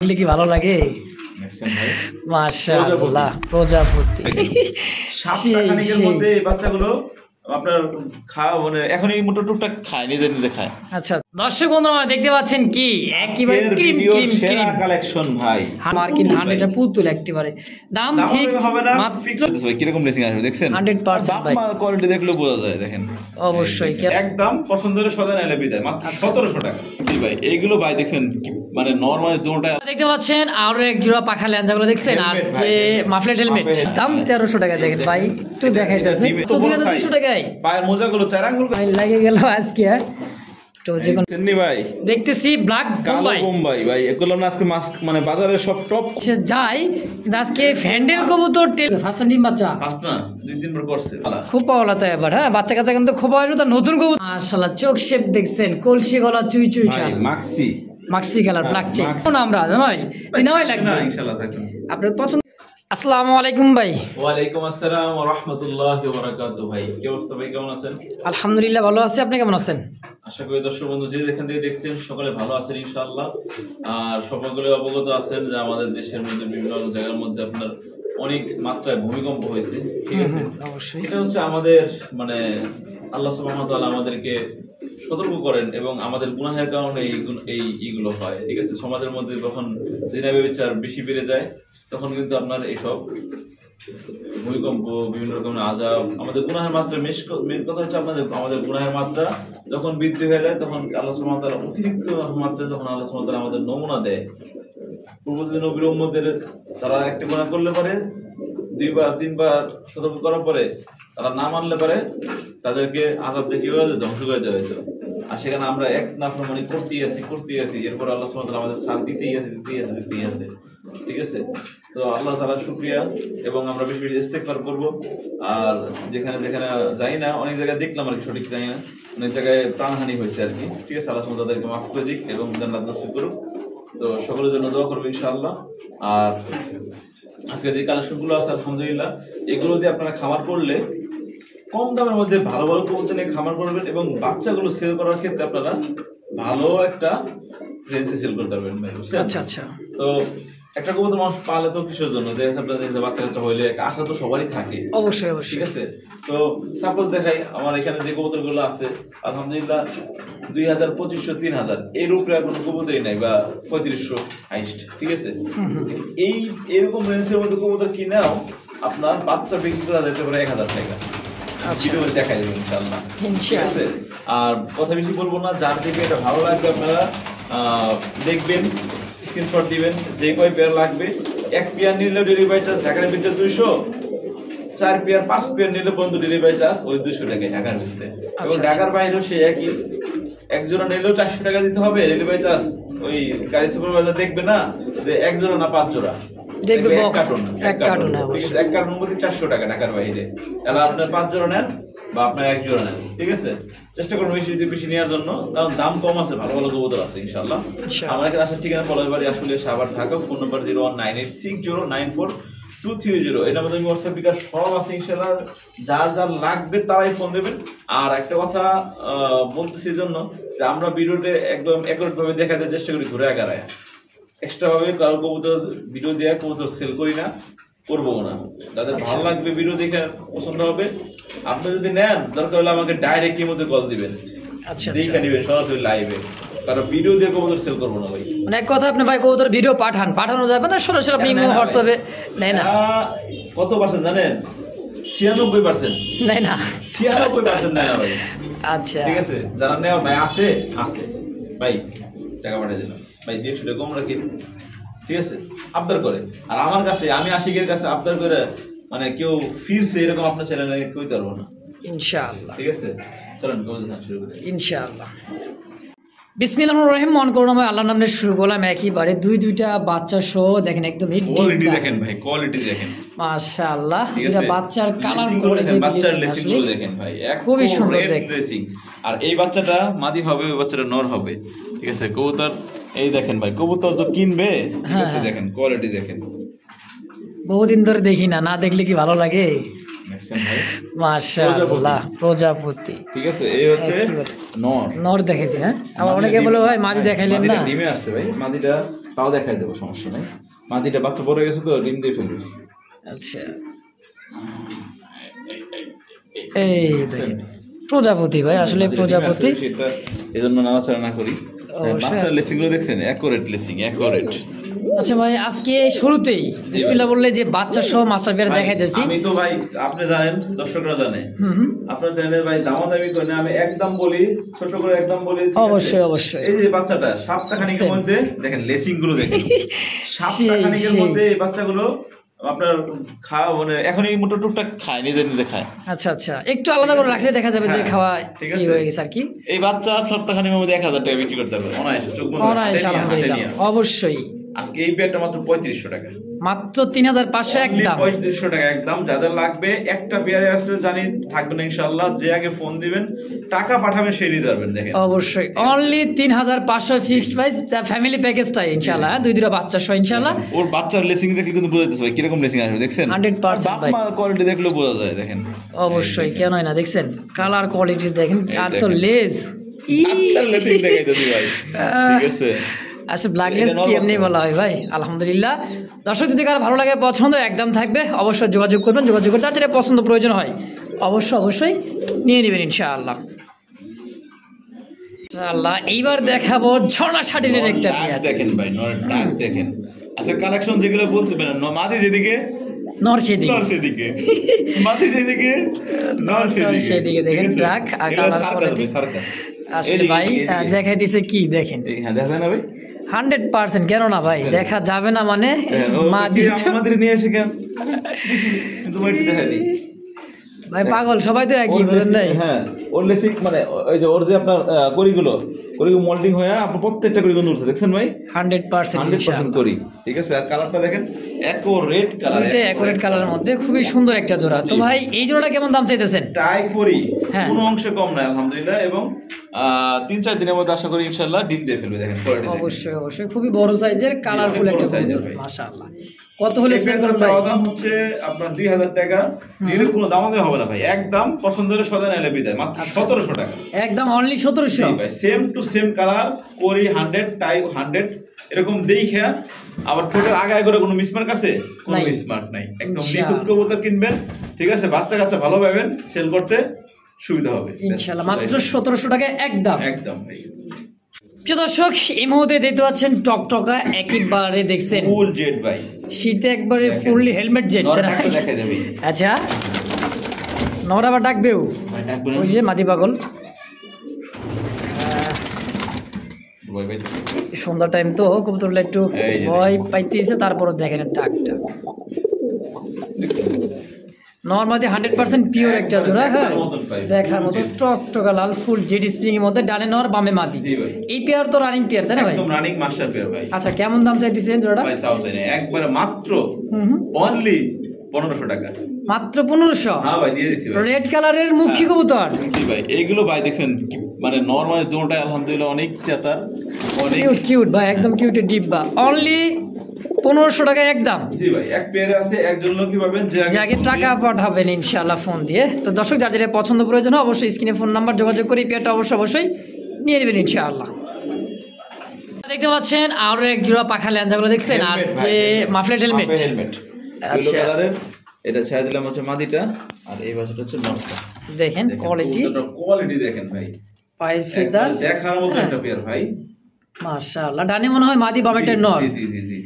দেখলে কি ভালো লাগে মাশাআল্লাহ প্রজাপতি সপ্তাহখানেকের মধ্যে এই বাচ্চাগুলো আপনার খাওয়া মানে এখনই মোটা টুকটাক খায় নিজে নিজে খায়। আচ্ছা দর্শক বন্ধুরা দেখতে পাচ্ছেন কি একেবারে ক্রিম ক্রিম সেরা কালেকশন ভাই মার্কিন 100 পুতুল একেবারে দাম ফিক্সড হবে না মাত্র কি রকম ড্রেসিং আসবে দেখছেন 100% ভাই কোয়ালিটি দেখলে বোঝা যায় দেখেন অবশ্যই একদম পছন্দ হলে সদা নাইলে বিদায় মাত্র 1700 টাকা। জি ভাই এইগুলো ভাই দেখছেন মানে নরমাল দুটোটা দেখতে পাচ্ছেন আরো এক জোড়া পাখা লেঞ্জাগুলো দেখছেন আর যে মাফলেট হেলমেট দাম 1300 টাকা দেখেন ভাই একটু দেখাইতেছে তো 2200 টাকায় পায়ের মোজাগুলো চার আঙ্গুল লাগে গেল আজকে তো যে কোন ভাই দেখতেছি ব্ল্যাক বোম্বাই ভাই এগুলো না আজকে মাস্ক মানে বাজারে সব টপ যাই আজকে ফ্যান্ডেল কবুতর ফার্স্ট টাইম ডিম বাচ্চা ফার্স্ট না দুই দিন পর করছে খুব পাওয়া তো এবার হ্যাঁ বাচ্চা কাচ্চা কিন্তু খুব পাওয়া যায় নতুন কবুতর মাশাআল্লাহ চোখ শেপ দেখছেন কলসি গলা চুই চুই ভাই মাক্সি কালার ব্ল্যাক চেক কোন আমরা ভাই দিনাই লাগবে না ইনশাআল্লাহ থাকবে আপনার পছন্দ। আসসালামু আলাইকুম ভাই। ওয়ালাইকুম আসসালাম ওয়া রাহমাতুল্লাহি ওয়া বারাকাতুহু ভাই কি অবস্থা ভাই কেমন আছেন? আলহামদুলিল্লাহ ভালো আছি আপনি কেমন আছেন? আশা করি দর্শক বন্ধু যে যেখান থেকে দেখছেন সকলে ভালো আছেন ইনশাআল্লাহ। আর সকলে অবগত আছেন যে আমাদের দেশের মধ্যে বিভিন্ন জায়গার মধ্যে আপনার অনেক মাত্রায় ভূমিকম্প হয়েছে, ঠিক আছে? অবশ্যই এটা হচ্ছে আমাদের মানে আল্লাহ সুবহানাহু ওয়া তাআলা আমাদেরকে সতর্ক করেন এবং আমাদের গুনাহের কারণে এইগুলো হয়, ঠিক আছে? সমাজের মধ্যে যখন জিনা ব্যভিচার বেশি বেড়ে যায় তখন কিন্তু আপনার এইসব ভূমিকম্প বিভিন্ন রকমের আযাব আমাদের গুনাহের মাত্রা মেন কথা হচ্ছে আমাদের গুনাহের মাত্রা যখন বৃদ্ধি হয়ে যায় তখন আল্লাহ সুবহানাহু ওয়া তাআলা অতিরিক্ত মাত্রা যখন আল্লাহ সুবহানাহু ওয়া তাআলা আমাদের নমুনা দেয় পূর্বদিন নবীর উম্মতদের তারা একটা গুনাহ করলে পারে দুইবার তিনবার সতর্ক করার পরে তারা না মানলে পারে তাদেরকে আযাব দিয়ে কি হয়ে ধ্বংস করে দেওয়া হয়েছে। আর সেখানে আমরা এক নাফরমানি করতেই আছি এরপর আল্লাহ সুবহানাহু ওয়া তাআলা আমাদের সাথ দিতেই আছে, ঠিক আছে? তো আল্লাহ তাআলার শুকরিয়া এবং আমরা বেশি বেশি ইস্তেগফার করব। আর যেখানে যাই না অনেক জায়গায় দেখলাম আর কি সঠিক জানি না অনেক জায়গায় প্রাণহানি হয়েছে আর কি, ঠিক আছে? আল্লাহ সুবহানাহু ওয়া তাআলা তাদেরকে মাফ করে দিক এবং জান্নাত নসিব করুক। তো সকলের জন্য দোয়া করবো ইনশাআল্লাহ। আর আজকে যে কালেকশনগুলো আছে আলহামদুলিল্লাহ এগুলো দিয়ে আপনারা খামার করলে কম দামের মধ্যে ভালো ভালো কবুতর নিয়ে খামার করবেন এবং বাচ্চাগুলো সেল করার ক্ষেত্রে আপনারা ভালো একটা রেঞ্জে সেল করতে পারবেন। আচ্ছা আচ্ছা। তো একটা কবুতর মানুষ পালে তো কিসের জন্য যে আপনাদের বাচ্চা কাচ্চা হইলে আশা তো সবারই থাকে, অবশ্যই ঠিক আছে? তো সাপোজ দেখাই আমার এখানে যে কবুতরগুলো আছে আলহামদুলিল্লাহ 2000 2500 3000 এর উপরে কোনো কবুতরই নাই বা 3500 হাইস্ট, ঠিক আছে? এরকম রেঞ্জের মধ্যে কবুতর কিনাও আপনার বাচ্চা বিক্রি করা যেতে পারে 1000 টাকা। ভিডিও দেখাই দেবো ইনশাআল্লাহ, ঠিক আছে? আর কথা বেশি বলবো না, যার দিকে এটা ভালো লাগবে আপনারা দেখবেন স্ক্রিনশট দিবেন যে কয় পেয়ার লাগবে। এক পেয়ার নিলে ডেলিভারি চার্জ ঢাকার ভিতরে 200, 4 পেয়ার 5 পেয়ার নিলে বন্ধু ডেলিভারি চার্জ ওই 200 টাকা ঢাকার ভিতরে। এবং ঢাকার বাইরেও সেই একই, এক জোড়া নিলেও 400 টাকা দিতে হবে ডেলিভারি চার্জ। ওই গাড়ি সুপারভাইজার দেখবে না যে এক জোড়া না 5 জোড়া দেখবে এক কার্টুন এক কার্টুন মধ্যে 400 টাকা ঢাকার বাইরে। তাহলে আপনার 5 জোড়া নেন বা আপনার এক জোড়া নেন, ঠিক আছে? চেষ্টা করুন বেশি নেওয়ার জন্য, কারণ দাম কম আছে, ভালো ভালো কবুতর আছে ইনশাআল্লাহ। আমার এখানে আসার ঠিকানা পলাশবাড়ি আসলে সাভার ঢাকা, ফোন নাম্বার 01986094230। এটার মধ্যে হোয়াটসঅ্যাপ বিকাশ সব আছে ইনশাআল্লাহ। যার লাগবে তারাই ফোন দেবেন। আর একটা কথা বলতেছি জন্য যে আমরা ভিডিওতে একদম অ্যাকুরেট ভাবে দেখাতে চেষ্টা করি, ঘুরে আগাড়ায় এক্সট্রা ভাবে কারো কবুতর ভিডিও দেওয়া কবুতর সেল করি না, করবো না। যাদের ভালো লাগবে ভিডিও দেখে পছন্দ হবে আপনি যদি নেন দরকার হলে আমাকে ডাইরেক্ট মধ্যে কল দিবেন, দেখে নিবেন সরাসরি লাইভে, কারণ ভিডিও দিয়ে কবুতর সেল করবো না ভাই। মানে এক কথা আপনি ভাই কবুতর ভিডিও পাঠানো যাবে না, সরাসরি আপনি হোয়াটসঅ্যাপে নেয় না। কত পার্সেন্ট জানেন? 96% নেয় না, 96% নেয় না ভাই। আচ্ছা ঠিক আছে, যারা নেওয়া ভাই আছে ভাই টাকা পাঠিয়ে দিলাম ভাই, 150 টাকা কম রাখি, ঠিক আছে? আবদার করে। আর আমার কাছে আমি আশিকের কাছে আবদার করে মানে কেউ ফিরছে এরকম আপনার চ্যানেলে কইতে পারবো না ইনশাআল্লাহ, ঠিক আছে? চলুন শুরু করি ইনশাআল্লাহ। বিসমিল্লাহির রহমানির রহিম। মন করুন আমি আল্লাহর নামে শুরু করলাম একেবারে দুইটা বাচ্চা সহ দেখেন একদম কোয়ালিটি দেখেন ভাই, কোয়ালিটি দেখেন মাশাআল্লাহ। দুইটা বাচ্চার কালার করে বাচ্চার লেসিং গুলো দেখেন ভাই, খুবই সুন্দর দেখতে। আর এই বাচ্চাটা মাদি হবে, ওই বাচ্চাটা নর হবে, ঠিক আছে? কবুতর এই দেখেন ভাই, কবুতর তো কিনবে, ঠিক আছে? দেখেন কোয়ালিটি দেখেন, বহুদিন ধরে দেখি না দেখলে কি ভালো লাগে মাশাআল্লাহ প্রজাপতি, ঠিক আছে? এই হচ্ছে নর দেখেছি। হ্যাঁ আবার অনেকে বলে ভাই মাদি দেখাইলেন না, ডিমে আসছে ভাই। মাদিটা তাও দেখাই দেবো, সমস্যা নেই। মাদিটা বাচ্চা বড় গেছে তো ডিম দিয়ে ফেলবে। আচ্ছা এই দেখেন প্রজাপতি ভাই, আসলে প্রজাপতি, সেটা এজন্য নাড়াচাড়া না করি। বাচ্চার লেসিং গুলো দেখছেন, অ্যাকুরেট লেসিং, অ্যাকুরেট। আচ্ছা ভাই, আজকে শুরুতেই বিসমিল্লাহ বললে যে বাচ্চা সহ মাস্টার পেয়ার দেখাইতেছি। আমি তো ভাই আপনি জানেন, দর্শকরা জানে, আপনার চ্যানেলে ভাই দামাদামি করে আমি একদম বলি, ছোট করে একদম বলি। অবশ্যই অবশ্যই। এই যে বাচ্চাটা সপ্তাহখানেকের মধ্যে দেখেন লেসিং গুলো দেখেন, সপ্তাহখানেকের মধ্যে এই বাচ্চাগুলো আপনার খাওয়া মানে এখনই মোটা টুকটাক খায়, নিজে নিজে খায়। আচ্ছা আচ্ছা, একটু আলাদা করে রাখলে দেখা যাবে যে খাওয়া ঠিক আছে হয়ে গেছে আর কি। এই বাচ্চা সপ্তাহখানেকের মধ্যে 1000 টাকা বিক্রি করতে পারবে অনায়াসে, চোখ বন্ধ অনায়াসে, আলহামদুলিল্লাহ। অবশ্যই আজকে এই পেয়ারটা মাত্র 3500 টাকা, মাত্র 3500 একদম, 3500 টাকা একদম। যাদের লাগবে একটা পেয়ারে আসলে জানি থাকবে না ইনশাআল্লাহ, যে আগে ফোন দিবেন টাকা পাঠাবেন সেই নিতে পারবেন। দেখেন অবশ্যই অনলি 3500 ফিক্সড প্রাইস, ফ্যামিলি প্যাকেজটাই ইনশাআল্লাহ, দুই দুটো বাচ্চা সহ ইনশাআল্লাহ। ওর বাচ্চার লেসিং দেখলে কিন্তু বোঝা যাচ্ছে ভাই কিরকম লেসিং আসবে, দেখছেন 100% ভাই, কোয়ালিটি দেখলে বোঝা যায়। দেখেন অবশ্যই, কেন না, দেখছেন কালার কোয়ালিটি দেখেন, আর তো লেস বাচ্চার লেসিং দেখাইতেছি ভাই, ঠিক আছে। আচ্ছা ব্ল্যাকলেস কি এমনি বলা হয় ভাই, আলহামদুলিল্লাহ। দর্শক যদি কারো ভালো লাগে, পছন্দ একদম থাকবে, অবশ্যই যোগাযোগ করবেন, যোগাযোগ করে যার যেটা পছন্দ প্রয়োজন হয় অবশ্যই নিয়ে নেবেন ইনশাআল্লাহ। আল্লাহ এইবার দেখাবো ঝর্ণা শাটিনের একটা পেয়ার। দেখেন ভাই নরের ডাক দেখেন। আচ্ছা কালেকশন যেগুলো বলছিলেন, মাদি যেদিকে নর সেদিকে, নর সেদিকে, মাদি সেদিকে, নর সেদিকে দেখেন ডাক আর কালার কোয়ালিটি। আসলে ভাই দেখাই দিছে কি দেখেন, হ্যাঁ দেখা যায় না ভাই 100%, কেন না ভাই, দেখা যাবে না মানে মাদি আমাদের নিয়ে এসে কেন কিন্তু ভাই দেখাই দিই ভাই, পাগল সবাই তো একই, বুঝেন নাই? হ্যাঁ ওর লেসিং মানে ওই যে ওর যে আপনার করিগুলো মোল্ডিং হয়ে আপনার প্রত্যেকটা করি কিন্তু উঠছে, দেখছেন ভাই 100% করি, ঠিক আছে। আর কালারটা দেখেন অ্যাকুরেট কালার, দুইটা অ্যাকুরেট কালারের মধ্যে খুবই সুন্দর একটা জোড়া। তো ভাই এই জোড়াটা কেমন দাম চাইতেছেন? টাই করি কোনো অংশে কম নয় আলহামদুলিল্লাহ, এবং 3-4 দিনের মধ্যে আশা করি ইনশাআল্লাহ ডিম দিয়ে ফেলবে। দেখেন অবশ্যই খুবই বড় সাইজের কালারফুল একটা কবুতর, মাশাআল্লাহ। কত হলে সেল করবেন ভাই? দাম হচ্ছে আপনার 2000 টাকা, নিলে কোনো দামাদামি হবে না ভাই, একদম পছন্দের সদা নাইলে বিদায়, মাত্র 1700 টাকা একদম, অনলি 1700 ভাই। সেম টু সেম কালার, করি 100, টাই 100 এরকম দেখে, আবার ঠোঁটের আগায় করে কোনো মিসমার্ক আছে? কোনো মিসমার্ক নাই, একদম নিখুঁত কবুতর কিনবেন, ঠিক আছে। বাচ্চা কাচ্চা ভালো পাবেন, সেল করতে সুবিধা হবে ইনশাআল্লাহ। মাত্র 1700 টাকা একদম ভাই। প্রিয় দর্শক, এই মুহূর্তে দেখতে পাচ্ছেন টকটকা একেবারে, দেখছেন ফুল জেড ভাই, শীতে একবারে ফুললি হেলমেট জেড। দেখাই দেবে। আচ্ছা নর আবার ডাকবেও, ওই যে মাদি পাগল। সন্ধ্যা টাইম তো কবুতরগুলো একটু ভয় পাইতেছে, তারপরও দেখেন ডাকটা নর্মালি 100% পিওর একটা জোড়া। হ্যাঁ দেখার মতো টকটকা লাল ফুল জেড স্প্রিং এর মধ্যে, ডানে নর বামে মাদি। এই পেয়ার তো রানিং পেয়ার তাই না ভাই? একদম রানিং মাস্টার পেয়ার ভাই। আচ্ছা কেমন দাম চাইতেছেন জোড়াটা? ভাই চাও চাই না, একবারে মাত্র অনলি 1500 টাকা, মাত্র 1500। হ্যাঁ ভাই দিয়ে দিছি ভাই। রেড কালারের মুখী কবুতর জি ভাই, এইগুলো ভাই দেখছেন মানে নরমাল দুটোটাই আলহামদুলিল্লাহ অনেক চেতার, অনেক কিউট ভাই, একদম কিউটের ডিব্বা। অনলি 1500 টাকা একদম। জি ভাই, এক পেয়ারে আছে, একজন লোক কি পাবেন যে আগে টাকা পাঠাবেন ইনশাআল্লাহ ফোন দিয়ে। তো দর্শক যার যেটা পছন্দ প্রয়োজন হয় অবশ্যই স্ক্রিনে ফোন নাম্বার যোগাযোগ করে এই পেয়ারটা অবশ্যই নিয়ে নেবেন ইনশাআল্লাহ। দেখতে পাচ্ছেন আরো এক জোড়া পাখা ল্যাঞ্জাগুলো দেখছেন, আর যে মাফলেট হেলমেট। আচ্ছা এটা ছেড়ে দিলাম হচ্ছে মাদিটা, আর এই পাশটা হচ্ছে নটটা। দেখেন কোয়ালিটি দেখেন ভাই, পায়ের ফেদার দেখার মতো একটা পেয়ার ভাই, মাশাআল্লাহ। ডানে মনে হয় মাদি, বামেটা নর। জি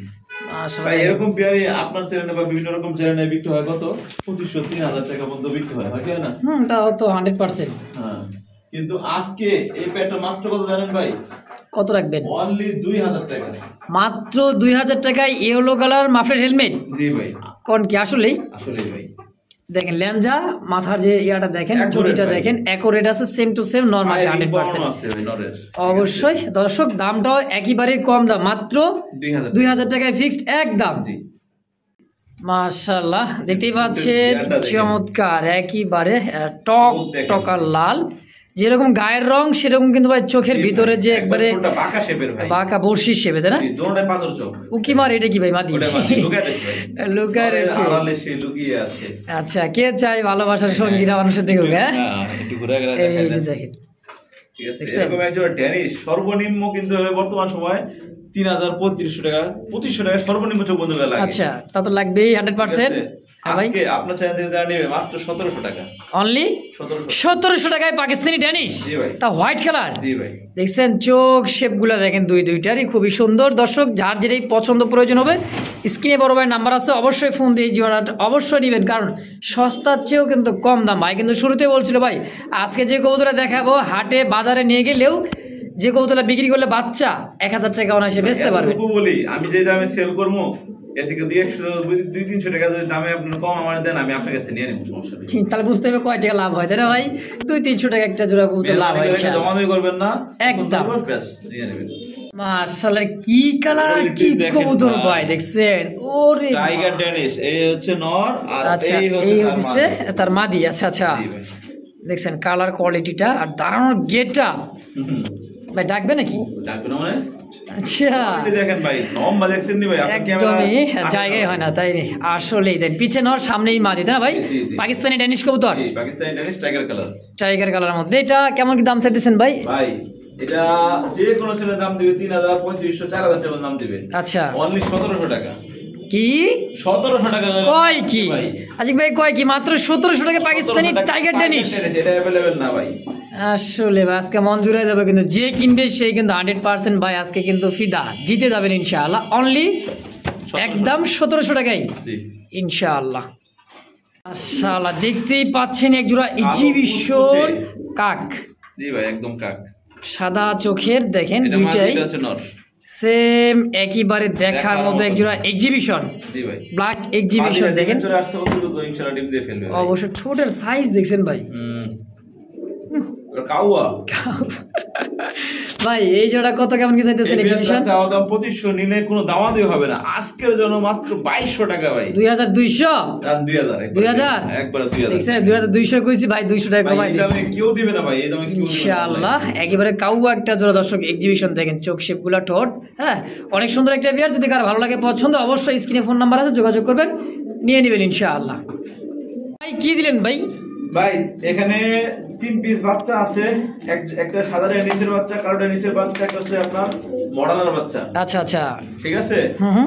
ভাই, এরকম পেয়ারে আপনার চ্যানেলে বা বিভিন্ন রকম চ্যানেলে বিক্রি হয় কত 2500-3000 টাকা পর্যন্ত বিক্রি হয়, হয় না? তাও তো 100%। হ্যাঁ কিন্তু আজকে এই পেয়ারটা মাত্র কত জানেন ভাই? কত রাখবেন? অনলি 2000 টাকা, মাত্র 2000 টাকায় ইয়েলো কালার মাফলেট হেলমেট। জি ভাই, কোন কি আসলেই ভাই দেখেন ল্যাঞ্জা মাথার যে ইয়াটা দেখেন, চটিটা দেখেন অ্যাকুরেট আছে, সেম টু সেম নরমাল 100% আছে ভাই নরের। অবশ্যই দর্শক দামটাও একেবারে কম দাম, মাত্র 2000 টাকায় ফিক্সড একদম। জি মাশাআল্লাহ, দেখতেই পাচ্ছেন চমৎকার একেবারে টক টকা লাল, যেরকম গায়ের রং সেরকম কিন্তু ভাই চোখের ভিতরে যে একবারে বাঁকা শেপের ভাই, বাঁকা বর্ষির শেপে তাই না? দুটোটাই পাথর চোখ। উকি মার, এটা কি ভাই মাদি? লুকিয়ে আছে। আচ্ছা কে চাই ভালোবাসার সঙ্গীরা মানুষের দেখুক? হ্যাঁ একটু ঘুরে এই যে দেখেন ঠিক আছে, এরকম একজন ড্যানিশ সর্বনিম্ন কিন্তু বর্তমান সময় 3,3500 টাকা 2500 টাকা সর্বনিম্ন চোখ বন্ধ লাগে। আচ্ছা, তা তো লাগবেই 100%। আজকে আপনার চ্যানেল থেকে যারা নেবে মাত্র 1700 টাকা, অনলি 1700 টাকায় পাকিস্তানি ড্যানিশ, জি ভাই, তা হোয়াইট কালার। জি ভাই, দেখছেন চোখ শেপগুলো দেখেন দুইটারই খুবই সুন্দর। দর্শক যার যেটাই পছন্দ প্রয়োজন হবে স্ক্রিনে বড় ভাই নাম্বার আছে, অবশ্যই ফোন দিয়ে জোড়াটা অবশ্যই নেবেন, কারণ সস্তার চেয়েও কিন্তু কম দাম। ভাই কিন্তু শুরুতে বলছিল ভাই আজকে যে কবুতরটা দেখাবো হাটে বাজারে নিয়ে গেলেও যে কবুতরটা বিক্রি করলে বাচ্চা 1000 টাকা অনায়াসে বেচতে পারবে। বলি আমি যে দামে সেল করবো এর থেকে 200-300 টাকা যদি দামে আপনার কম আমার দেন, আমি আপনার কাছে নিয়ে নেব, সমস্যা নেই। তাহলে বুঝতে হবে কয় টাকা লাভ হয়, তাই না ভাই? 200-300 টাকা একটা জোড়া কবুতর লাভ হয়, জমাদাই করবেন না, একদম নিয়ে নেবেন। মাশাআল্লাহ কি কালার, কি কবুতর ভাই দেখছেন, ওরে টাইগার ড্যানিশ, এই হচ্ছে নর আর এই হচ্ছে তার মাদি। আচ্ছা আচ্ছা, দেখছেন কালার কোয়ালিটিটা আর দাঁড়ানোর গেটটা। ভাই ডাকবে নাকি? ডাকবে না মানে? আচ্ছা দেখেন ভাই লম্বা দেখছেন নি ভাই, একদমই জায়গায় হয় না তাই আসলেই। দেন পিছে নর সামনেই মাদি, তাই না ভাই? পাকিস্তানি ড্যানিশ কবুতর, Pakistani Danish tiger colour, tiger কালারের মধ্যে। এটা কেমন কি দাম চাইতেছেন ভাই? ভাই এটা যে কোনো ছেলে দাম দিবে 3,000-3,500-4,000 টাকা দাম দিবে। আচ্ছা, অনলি 1700 টাকা। কি 1700 টাকা কয় কি আশিক ভাই, কয় কি মাত্র 1700 টাকা পাকিস্তানি টাইগার ড্যানিশ? এটা अवेलेबल না ভাই। আসলে আজকে মন জুড়ে যাবে, কিন্তু যে কিনবে সেই কিন্তু 100% ভাই আজকে কিন্তু ফিদা, জিতে যাবেন ইনশাআল্লাহ। অনলি একদম 1700 টাকাই ইনশাআল্লাহ। মাশাআল্লাহ দেখতেই পাচ্ছেন এক জোড়া এক্সিবিশন কাক। জি ভাই একদম কাক, সাদা চোখের, দেখেন দুইটাই সেম একেবারে দেখার মতো এক জোড়া এক্সিবিশন। জি ভাই ব্ল্যাক এক্সিবিশন দেখেন, ইনশাআল্লাহ ডিম দিয়ে ফেলবে। অবশ্য ঠোঁটের সাইজ দেখছেন ভাই, কাউয়া ভাই এই জোড়া কত কেমন কি চাইতেছেন? এক্সিবিশন চাওয়া দাম 2500, নিলে কোনো দামাদামি হবে না আজকের জন্য মাত্র 2200 টাকা ভাই। 2200 2000 একবার 2000 দেখছেন 2200 কইছি ভাই, 200 টাকা কমাই দিছি। এই দামে কেউ দিবে না ভাই, এই দামে কেউ ইনশাআল্লাহ। একেবারে কাউয়া একটা জোড়া দর্শক এক্সিবিশন দেখেন, চোখ শেপগুলা ঠোঁট, হ্যাঁ অনেক সুন্দর একটা বিয়ার। যদি কারো ভালো লাগে পছন্দ অবশ্যই স্ক্রিনে ফোন নাম্বার আছে, যোগাযোগ করবেন, নিয়ে নেবেন ইনশাআল্লাহ। ভাই কি দিলেন ভাই? ভাই এখানে 3 পিস বাচ্চা আছে, একটা সাদা ড্যানিশের বাচ্চা, কালো ড্যানিশের বাচ্চা, একটা হচ্ছে আপনার মডার্নার বাচ্চা। আচ্ছা আচ্ছা, ঠিক আছে,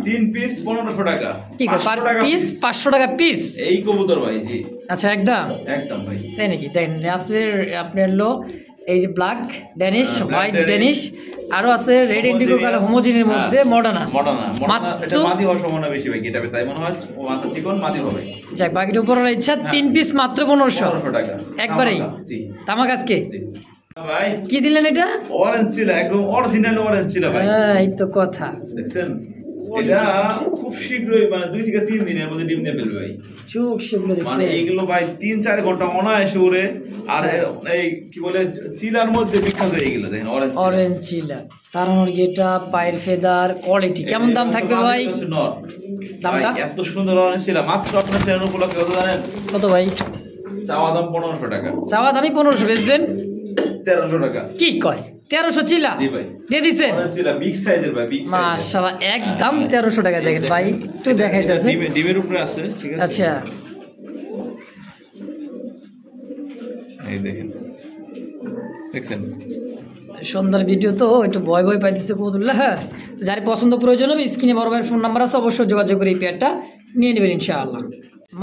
3 পিস 1500 টাকা। ঠিক আছে, পার পিস 500 টাকা পিস এই কবুতর ভাই। জি আচ্ছা, একদম একদম ভাই, তাই নাকি? দেখেন আছে আপনার লো এই যে ব্ল্যাক ড্যানিশ, হোয়াইট ড্যানিশ, আরো আছে রেড ইন্ডিগো কালার হোমোজিনের মধ্যে মডার্না। এটা মাদি হওয়ার সম্ভাবনা বেশি ভাই, এটাবে তাই মনে হয় মাথা চিকন মাদি হবে। যাক বাকিটা উপরের ইচ্ছা। 3 পিস মাত্র 1500 টাকা একবারেই। জি তামাক আজকে ভাই কি দিলেন? এটা অরেঞ্জ ছিল, একদম অরিজিনাল অরেঞ্জ ছিল ভাই। এই তো কথা, দেখছেন এটা খুব শীঘ্রই মানে 2 থেকে 3 দিনের মধ্যে ডিম দিয়ে ফেলবে ভাই। চোখ সেগুলো দেখছেন, মানে এইগুলো ভাই 3-4 ঘন্টা অনায়াসে উড়ে। আর এই কি বলে চিলার মধ্যে বিখ্যাত এইগুলো দেখেন অরেঞ্জ চিলা, তারানোর গেটা, পায়ের ফেদার, কোয়ালিটি কেমন দাম থাকবে ভাই? দামটা এত সুন্দর অরেঞ্জ ছিল, মাত্র আপনার চ্যানেল উপলক্ষে কত জানেন? কত ভাই? চাওয়া দাম 1500 টাকা। চাওয়া দামই 1500, বেচবেন 1300 টাকা। কি কয় 1300 চিলা দিয়ে দিছেন? বিগ সাইজের ভাই, বিগ সাইজ মাশাআল্লাহ একদম 1300 টাকা। দেখেন ভাই একটু দেখাইতেছে, ডিমের উপরে আছে। ঠিক আছে, আচ্ছা এই দেখেন, দেখছেন সুন্দর ভিডিও তো একটু ভয় ভয় পাইতেছে কবুতরগুলো। হ্যাঁ, তো যার পছন্দ প্রয়োজন হবে স্ক্রিনে বড় ভাইয়ের ফোন নাম্বার আছে, অবশ্যই যোগাযোগ করে এই পেয়ারটা নিয়ে নেবেন ইনশাআল্লাহ।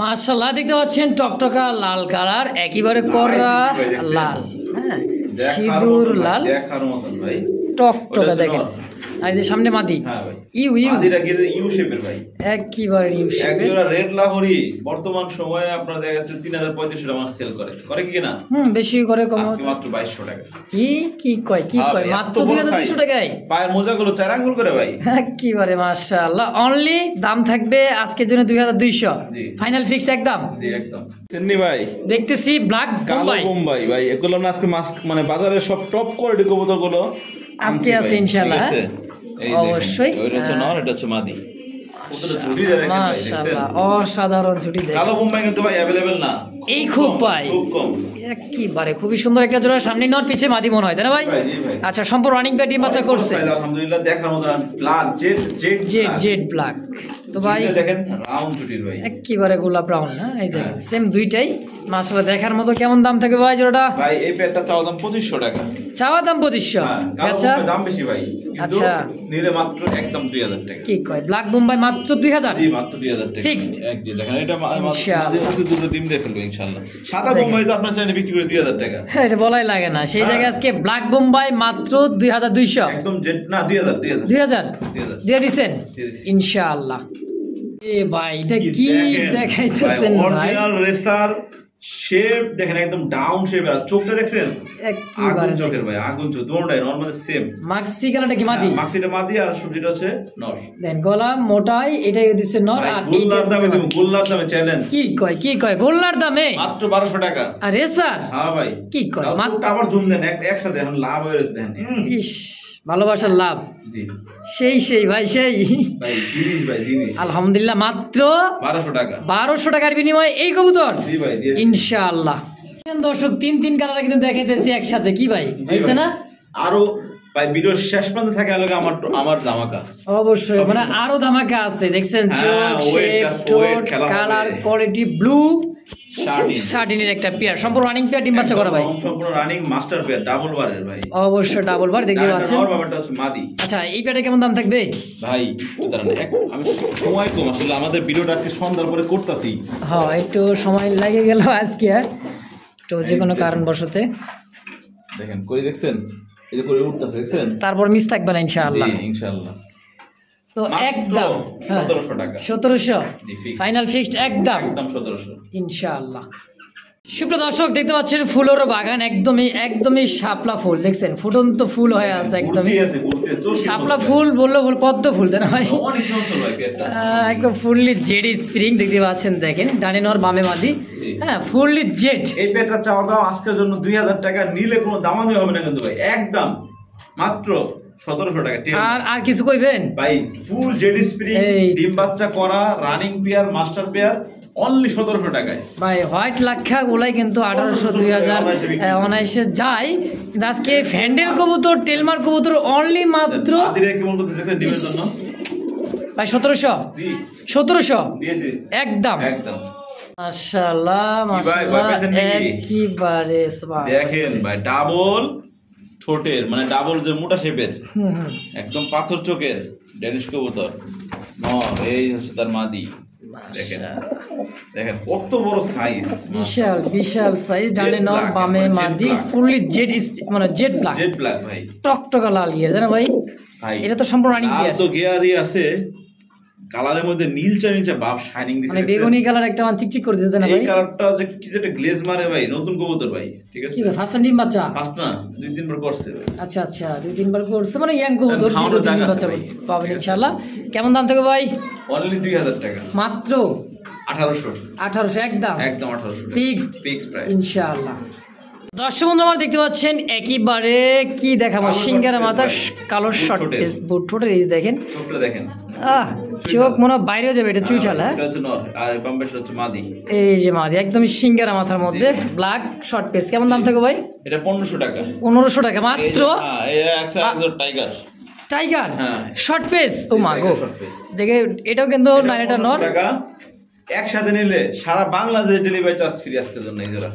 মাশাআল্লাহ দেখতে পাচ্ছেন টকটকা লাল কালার, একেবারে কররা লাল, হ্যাঁ সিঁদুর লাল টকটকা। দেখেন আর এই যে সামনে মাদি, ইউ শেপের ভাই, একেবারে ইউ শেপের। একজোড়া রেড লাহোরি বর্তমান সময়ে আপনারা দেখা যাচ্ছে 3,3500 টাকা সেল করে কি না? বেশি করে, কম আজকে মাত্র 2200 টাকা। কি কয় মাত্র 2200 টাকায়? পায়ের মোজাগুলো 4 আঙ্গুল করে ভাই, একেবারে মাশাআল্লাহ। অনলি দাম থাকবে আজকের জন্য 2200, ফাইনাল ফিক্সড একদম। জি একদম। তেমনি ভাই দেখতেছি ব্ল্যাক বোম্বাই ভাই, এগুলো না আজকে মানে বাজারের সব টপ কোয়ালিটি কবুতরগুলো আজকে আছে ইনশাআল্লাহ। অবশ্যই ওইটা হচ্ছে নর, এটা হচ্ছে মাদি। মাশাআল্লাহ অসাধারণ ছুটি। কালো বোম্বাই কিন্তু ভাই अवेलेबल না, এই খুব পাই, খুব কম একেবারে। খুবই সুন্দর একটা জোড়া, সামনে নর পিছে মাদি মনে হয়, তাই না ভাই? আচ্ছা, সম্পূর্ণ রানিং ব্যাট ডিম বাচ্চা করছে। আলহামদুলিল্লাহ দেখার মতো ব্ল্যাক জেড ব্ল্যাক তো ভাই দেখেন রাউন্ড চুটির ভাই, একেবারে গোলাপ রাউন্ড না, এই দেখেন সেম দুইটাই মাশাআল্লাহ দেখার মতো। কেমন দাম থাকে ভাই জোড়াটা? ভাই এই পেয়ারটা চাওয়া দাম 2500 টাকা। চাওয়া দাম 2500, আচ্ছা দাম বেশি ভাই, আচ্ছা নিলে মাত্র একদম 2000 টাকা। কি কয় ব্ল্যাক বোম্বাই মাত্র 2000? জি মাত্র 2000 টাকা ফিক্সড। একদম দেখেন এটা মাঝে দুটো ডিম দিয়ে ফেলবো ইনশাআল্লাহ। সাদা বোম্বাই তো আপনার চাইলে বিক্রি করে 2000 টাকা, এটা বলাই লাগে না। সেই জায়গায় আজকে ব্ল্যাক বোম্বাই মাত্র 2200, একদম জেড না 2000 দিয়ে দিছেন ইনশাআল্লাহ। এ ভাই এটা কি দেখাইতেছেন ভাই? অরিজিনাল রেসার শেপ দেখেন, একদম ডাউন শেপ, আর চোখটা দেখছেন আগুন চোখের ভাই, আগুন চোখ দুটোটাই নরমাল সেম। মাক্সি কালারটা কি মাদি? মাক্সিটা মাদি আর সবজিটা হচ্ছে নর। দেন গলা মোটাই, এটাই দিছে নর। আর গোল্লার দামে দেব, গোল্লার দামে চ্যালেঞ্জ। কি কয় গোল্লার দামে মাত্র 1200 টাকা। আর রেসার? হ্যাঁ ভাই কি কয় মাত্র আবার জুম দেন একসাথে, এখন লাভ হয়ে গেছে দেখেন। ইস ভালোবাসার লাভ। জি সেই ভাই সেই ভাই জিনিস ভাই জিনিস। আলহামদুলিল্লাহ মাত্র 1200 টাকা। 1200 টাকার বিনিময়ে এই কবুতর জি ভাই ইনশাআল্লাহ। দর্শক তিন কালার কিন্তু দেখাইতেছি একসাথে, কি ভাই হয়েছে না? আরো ভাই ভিডিও শেষ পর্যন্ত থাকে আলোকে আমার ধামাকা অবশ্যই, মানে আরো ধামাকা আছে। দেখছেন চোখ, শেপ, ঠোঁট, কালার, কোয়ালিটি, ব্লু শার্টিনের একটা পেয়ার, সম্পূর্ণ রানিং পেয়ার, ডিম বাচ্চা করা ভাই, সম্পূর্ণ রানিং মাস্টার পেয়ার, ডাবল বারের ভাই। অবশ্যই ডাবল বার দেখতে পাচ্ছেন। আর বাবারটা হচ্ছে মাদি। আচ্ছা এই পেয়ারটা কেমন দাম থাকবে ভাই? দাঁড়ান আমি সময় কম, আসলে আমাদের ভিডিওটা আজকে সন্ধ্যার পরে করতেছি। হ্যাঁ একটু সময় লাগে গেল আজকে, তো যে কোনো কারণবশতে। দেখেন করে দেখছেন, এই যে করে উঠতেছে দেখছেন, তারপর মিস থাকবে না ইনশাআল্লাহ। জি ইনশাআল্লাহ। তো একদম 1700 টাকা, 1700 ফাইনাল ফিক্সড, একদম 1700 ইনশাআল্লাহ। সুপ্রিয় দর্শক দেখতে পাচ্ছেন ফুলের বাগান, একদমই শাপলা ফুল, দেখছেন ফুটন্ত ফুল হয়ে আছে, একদমই শাপলা ফুল বললো ফুল, পদ্ম ফুল তাই না ভাই? একদম ফুললি জেড স্প্রিং দেখতে পাচ্ছেন, দেখেন ডানে নর বামে মাদি, হ্যাঁ ফুললি জেড। এই পেটটা চাওয়া দাম আজকের জন্য 2000 টাকা, নিলে কোনো দামাদামি হবে না কিন্তু ভাই, একদম মাত্র 1700 টাকা। আর কিছু কইবেন ভাই? ফুল জেড স্প্রিং, ডিম বাচ্চা করা, running pair, master pair, only 1700 টাকায় ভাই। হোয়াইট লাক্ষা গুলাই কিন্তু 1800 2000 অনায়াসে যায়। আজকে ফ্যান্ডেল কবুতর, টেলমার কবুতর অনলি মাত্র ভাই 1700 দিয়েছি একদম মাশাআল্লাহ মাশাআল্লাহ। একেবারে দেখেন ভাই ডাবল ঠোঁটের, মানে ডাবল যে মোটা শেপের, একদম পাথর চোখের ড্যানিশ কবুতর। এই হচ্ছে তার মাদি, দেখেন কত বড় সাইজ, বিশাল সাইজ, ডানে নর বামে মাদি, ফুললি জেড, মানে জেড ব্ল্যাক ভাই, টকটকা লাল গিয়ার জানো ভাই? এটা তো সম্পূর্ণ রানিং গিয়ার, তো গিয়ারই আছে, কালারের মধ্যে নীলচা ভাব শাইনিং দিছে, মানে বেগুনি কালার একটা চিকচিক করে দিতে না ভাই? এই কালারটা যে কি যেটা গ্লেজ মারে ভাই, নতুন কবুতর ভাই, ঠিক আছে? ঠিক আছে, ফার্স্ট টাইম ডিম বাচ্চা? ফার্স্ট না, 2-3 বার করছে ভাই। আচ্ছা 2-3 বার করছে, মানে ইয়াং কবুতর, ডিম বাচ্চা পাবেন ইনশাআল্লাহ। কেমন দাম থেকে ভাই? অনলি 2000 টাকা, মাত্র 1800 একদম 1800 ফিক্সড প্রাইস ইনশাআল্লাহ। দর্শক বন্ধু আমার দেখতে পাচ্ছেন একেবারে কি দেখাবো, সিঙ্গারা মাথার কালো শর্ট পিস বুট, ঠোঁটের এই দেখেন, চোখটা দেখেন, চোখ মনে হয় বাইরে যাবে, এটা চুইঠাল। হ্যাঁ আর বামপাশে হচ্ছে মাদি, এই যে মাদি একদম সিঙ্গারা মাথার মধ্যে ব্ল্যাক শর্ট পিস। কেমন দাম থাকে ভাই? এটা 1500 টাকা। 1500 টাকা মাত্র। টাইগার শর্ট পিস, ও মা গো, দেখে এটাও কিন্তু না, এটা নর টাকা। একসাথে নিলে সারা বাংলাদেশ ডেলিভারি চার্জ ফ্রি আজকের জন্য, এই জোড়া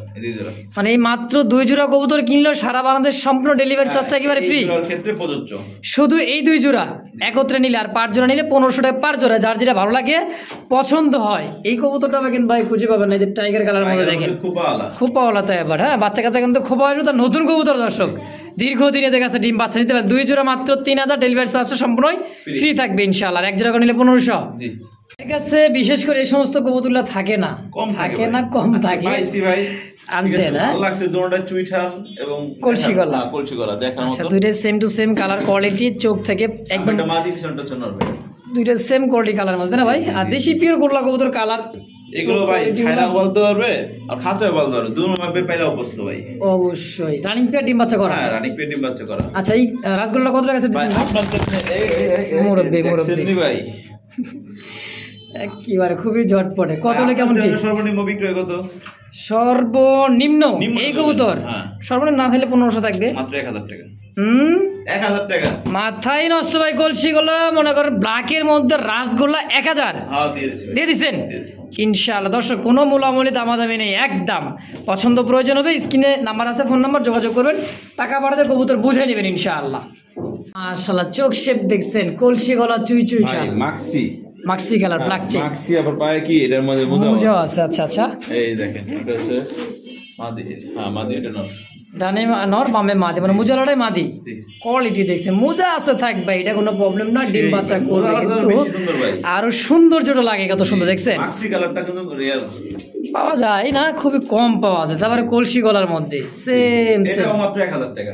মানে এই মাত্র 2 জোড়া কবুতর কিনলেও সারা বাংলাদেশ সম্পূর্ণ ডেলিভারি চার্জটা একেবারে ফ্রি, ক্ষেত্রে প্রযোজ্য। শুধু এই 2 জোড়া একত্রে নিলে, আর 5 জোড়া নিলে 1500 টাকা পার জোড়া, যার যেটা ভালো লাগে পছন্দ হয়। এই কবুতরটা কিন্তু ভাই খুঁজে পাবেন না, এই যে টাইগার কালার মধ্যে দেখেন, খুব পাওয়ালা তাই এবার। হ্যাঁ বাচ্চা কাচ্চা কিন্তু খুব পাওয়া যায়, নতুন কবুতর দর্শক, দীর্ঘদিন এদের কাছে ডিম বাচ্চা নিতে পারেন। 2 জোড়া মাত্র 3000, ডেলিভারি চার্জটা সম্পূর্ণ ফ্রি থাকবে ইনশাআল্লাহ। আর 1 জোড়া নিলে 1500। জি ঠিক আছে, বিশেষ করে এই সমস্ত কবুতরগুলো থাকে না, কম থাকে, আনছে না, ভালো লাগছে দুটোটা চুইঠাল এবং কলসি গলা দেখার মতো। আচ্ছা দুইটা same to same colour quality, চোখ থেকে একদম মাদি পিছনটা চনর ভাই, দুইটা সেম কোয়ালিটি কালার মধ্যে না ভাই? আর দেশি পিওর গোল্লা কবুতর কালার এগুলো ভাই ছাইরা বলতে পারবে আর খাঁচায় বলতে পারবে, দুটো ভাবে পাইলে অবস্থা ভাই। অবশ্যই রানিং পেয়ার ডিম বাচ্চা করা। হ্যাঁ রানিং পেয়ার ডিম বাচ্চা করা। আচ্ছা এই রাসগোল্লা কত টাকা দিচ্ছেন মুরব্বি ভাই? একেবারে খুবই ঝটপটে। কত হলে কেমন কি সর্বনিম্ন বিক্রয় কত? সর্বনিম্ন এই কবুতর সর্বনিম্ন না থাকলে 1500 থাকবে, মাত্র 1000 টাকা। 1000 টাকা। মাথায় নষ্ট ভাই কলসিগুলো মনে করেন ব্ল্যাকের মধ্যে রাসগোল্লা 1000 হ্যাঁ দিয়ে দিছি ভাই। দিয়ে দিচ্ছেন দিয়ে দিছি। ইনশাআল্লাহ। দর্শক কোনো মূলামূলি দামাদামি নেই, একদম পছন্দ প্রয়োজন হবে স্ক্রিনে নাম্বার আছে, ফোন নাম্বার যোগাযোগ করবেন, টাকা পাঠাতে কবুতর বুঝে নেবেন ইনশাআল্লাহ। মাশাআল্লাহ চোখ শেপ দেখছেন, কলসি গলা চুই চুই ভাই চাল, Maksi Maksi colour black check, Maksi আবার পায় কি এটার মধ্যে মোজা মোজাও আছে। আচ্ছা আচ্ছা, এই দেখেন এটা হচ্ছে মাদি। হ্যাঁ মাদি, এটা নর। ডানে নর বামে মাদি, মানে মোজালাটাই মাদি। জি। কোয়ালিটি দেখছেন, মোজা আছে থাক ভাই, এটা কোনো প্রবলেম না, ডিম সেই বাচ্চা ভাই, করবে মোজাটা কিন্তু বেশি সুন্দর ভাই। আরো সৌন্দর্যটা লাগে, কত সুন্দর দেখছেন। মাক্সি কালারটা কিন্তু রিয়াল পাওয়া যায় না, খুবই কম পাওয়া যায়। তারপরে কলসি গলার মধ্যে সেম সেম এটাও মাত্র 1000 টাকা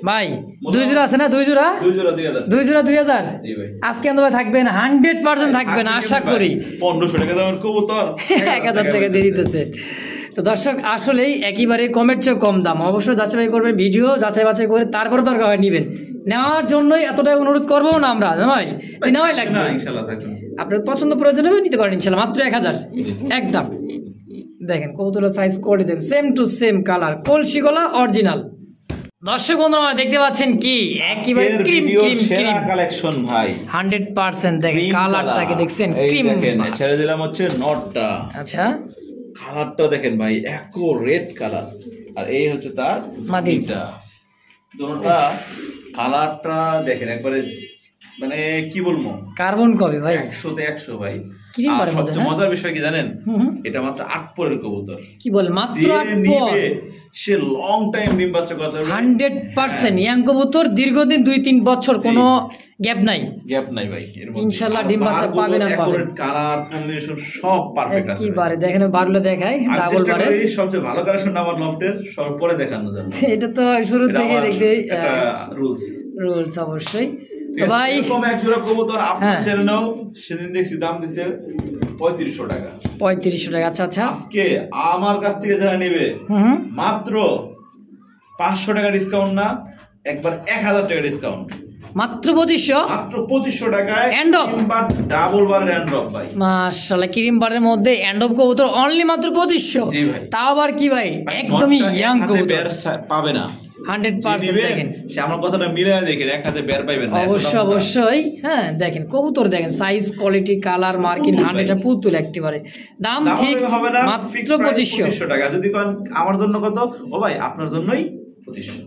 ভাই। 2 জোড়া আছে না? 2 জোড়া 2 জোড়া 2000। 2 জোড়া 2000। জি ভাই। আজকে কিন্তু ভাই থাকবেন 100% থাকবেন আশা করি। 1500 টাকা দামের কবুতর 1000 টাকা দিয়ে দিতেছে। তো দর্শক আসলেই একেবারে কমের চেয়ে কম দাম, অবশ্যই যাচাই করবেন, ভিডিও যাচাই বাছাই করে তারপরে দরকার হয় নেবেন। নেওয়ার জন্যই এতটাই অনুরোধ করবো না আমরা, ভাই নেওয়াই লাগবে। না ইনশাআল্লাহ থাকবে। আপনার পছন্দ প্রয়োজন হবে নিতে পারেন ইনশাআল্লাহ, মাত্র 1000 একদম। দেখেন কবুতরের সাইজ কোয়ালিটি দেখেন, সেম টু সেম কালার, কলসি গলা অরিজিনাল। দর্শক বন্ধুরা দেখতে পাচ্ছেন কি একেবারে ক্রিম ক্রিম সেরা ক্রিম কালেকশন ভাই 100% দেখেন, Cream কালারটাকে color। দেখছেন এই ক্রিম। দেখেন ছেড়ে দিলাম হচ্ছে নটটা। আচ্ছা কালারটা দেখেন ভাই, একো রেড কালার, আর এই হচ্ছে তার মাদি। মাদিটা। দুটোটা কালারটা দেখেন একবারে, মানে কি বলবো, কার্বন কবে ভাই? 100-তে 100 ভাই। Cream আর বারের মধ্যে, সবচেয়ে হ্যাঁ? মজার বিষয় কি জানেন, হুম। এটা মাত্র 8 পরের কবুতর। কি বল মাত্র যে 8 পর? নিবে সে লং টাইম ডিম বাচ্চা করতে পারবে। 100% ইয়াং কবুতর, দীর্ঘদিন 2-3 বছর কোনো গ্যাপ নাই গ্যাপ নাই ভাই এর মধ্যে। ইনশাআল্লাহ ডিম বাচ্চা বারগুলো পাবেন আর পাবেন। accurate কালার কম্বিনেশন সব পারফেক্ট আছে। একেবারে দেখেন বারগুলো দেখাই আমি ডাবল চেষ্টা বারে। করি সবচেয়ে ভালো কালেকশনটা আমার লফটের সব পরে দেখানোর জন্য। এটা তো শুরু এটা থেকে আমার দেখতে একটা রুলস। রুলস অবশ্যই। তো ভাই এরকম এক জোড়া কবুতর আপনার হ্যাঁ। চ্যানেলেও সেদিন দেখছি দাম দিছে 3500 টাকা। 3500 টাকা। আচ্ছা আচ্ছা। আজকে আমার কাছ থেকে যারা নেবে হুম মাত্র 500 টাকা ডিসকাউন্ট না, একবার 1000 টাকা ডিসকাউন্ট, মাত্র 2500। মাত্র 2500 টাকায় End of। কিংবা ডাবল বার এন্ড অফ ভাই। মাশাআল্লাহ ক্রিম বারের মধ্যে এন্ড অফ কবুতর অনলি মাত্র 2500। জি ভাই। তাও আবার কি ভাই একদমই নটটা ইয়াং এক হাতে কবুতর, বের পাবে না। 100% দেখেন। সে আমার কথাটা মিলে দেখেন, এক হাতে বের পাইবেন না। অবশ্যই অবশ্যই। হ্যাঁ দেখেন কবুতর দেখেন, সাইজ কোয়ালিটি কালার মার্কিং 100 পুতুল একেবারে। দাম ফিক্সড হবে না, মাত্র ফিক্সড 2500 টাকা। যদি কোন আমার জন্য কত, ও ভাই আপনার জন্যই 2500।